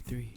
three.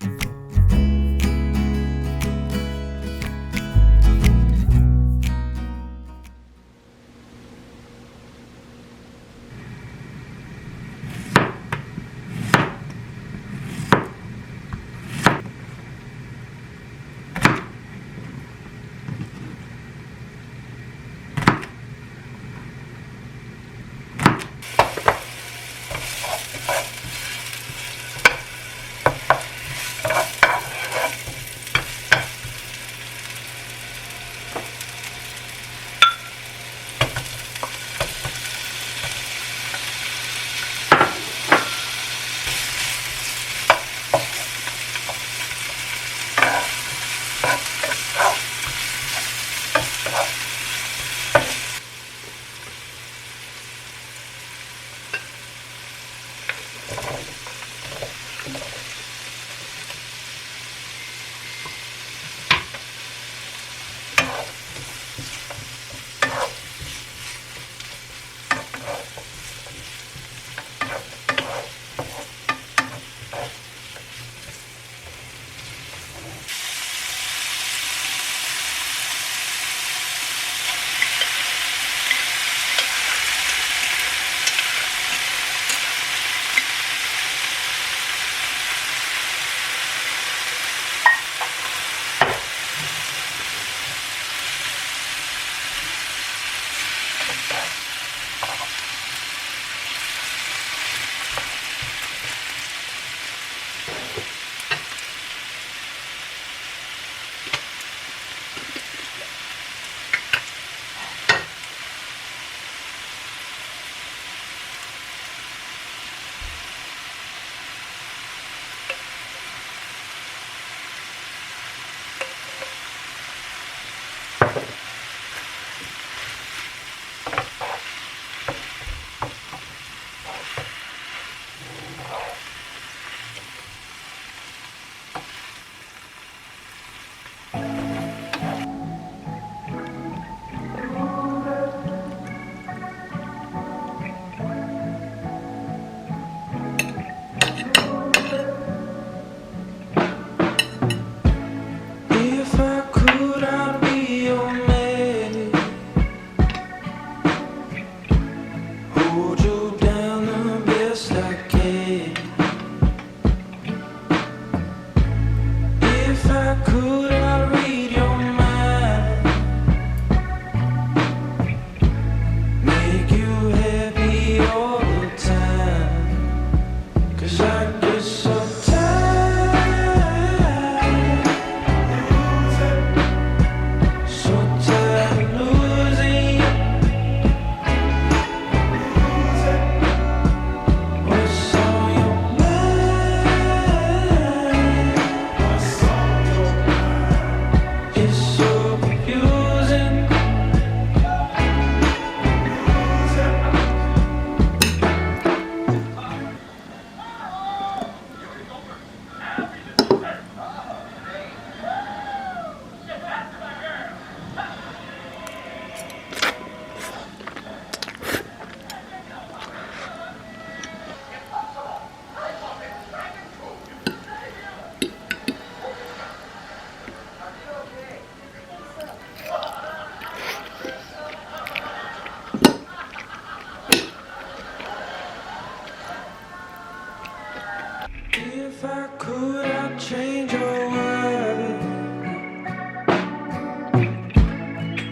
If I could, I'd change your world,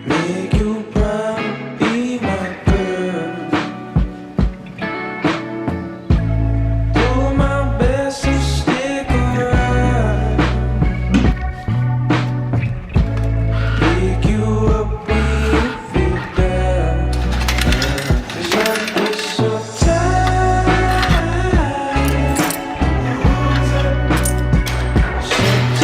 make you proud, be my girl. Do my best to stick around, pick you up when you feel down. 'Cause I get so tired. So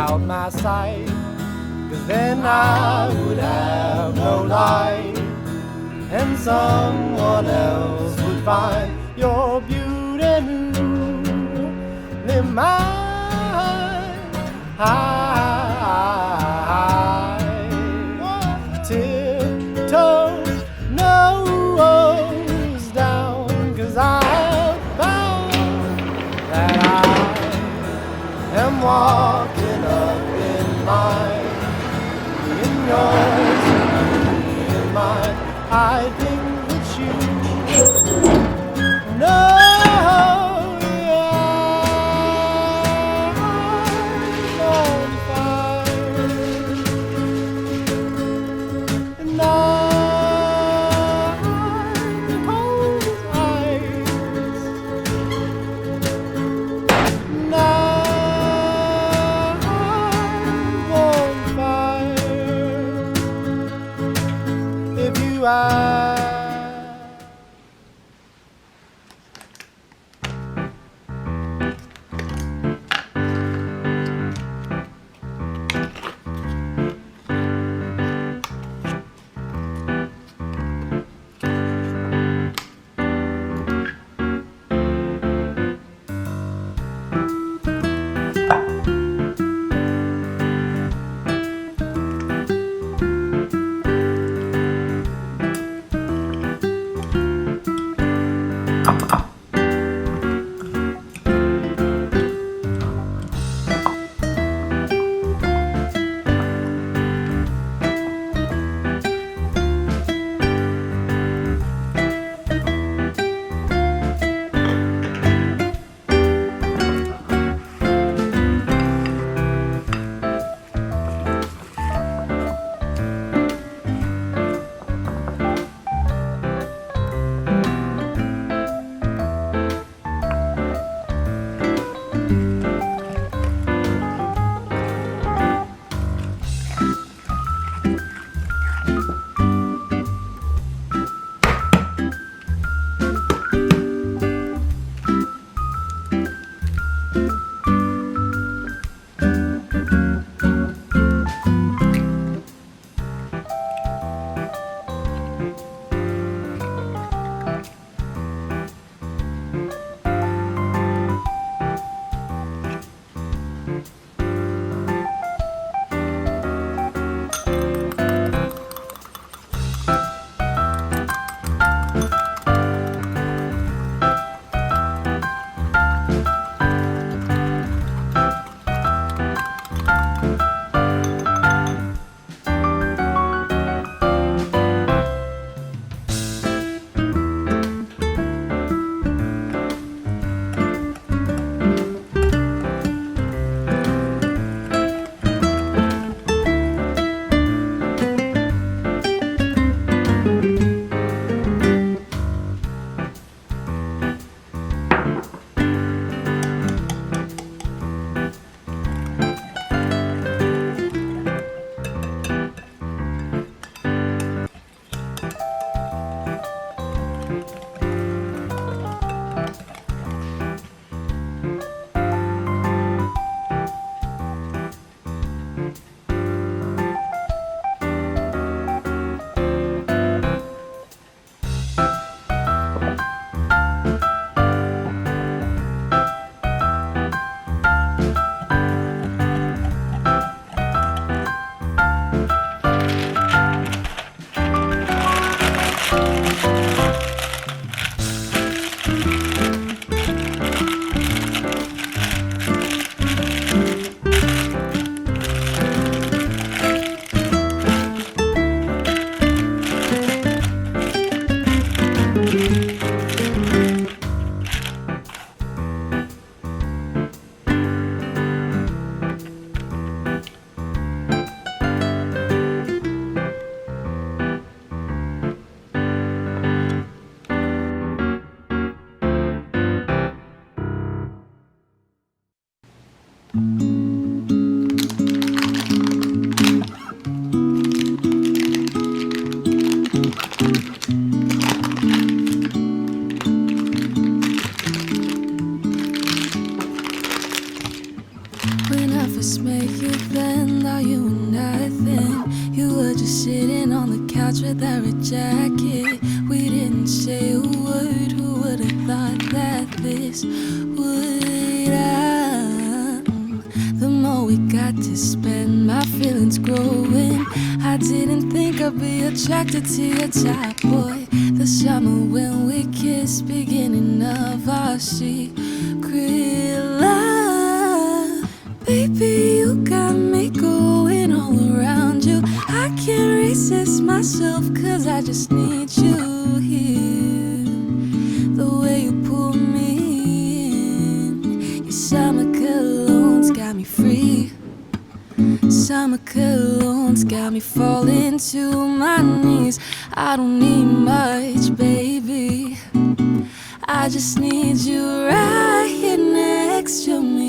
out my sight, 'cause then I would have no light, and someone else would find your beauty newly mine. Tiptoe nose down, 'cause I found that I am walking up in mine, in yours and in mine. I think that you know, yeah, I'm on fire, and I'm cold as ice, and I'm on fire. If you ask, just make you bend? Are you nothing? You were just sitting on the couch with that red jacket. We didn't say a word. Who would have thought that this would happen? The more we got to spend, my feelings growing. I didn't think I'd be attracted to your type, boy. The summer when we kissed, beginning of our secret love. Baby, you got me going all around you. I can't resist myself, cause I just need you here. The way you pull me in, your summer cologne's got me free. Summer cologne's got me falling to my knees. I don't need much, baby. I just need you right here next to me.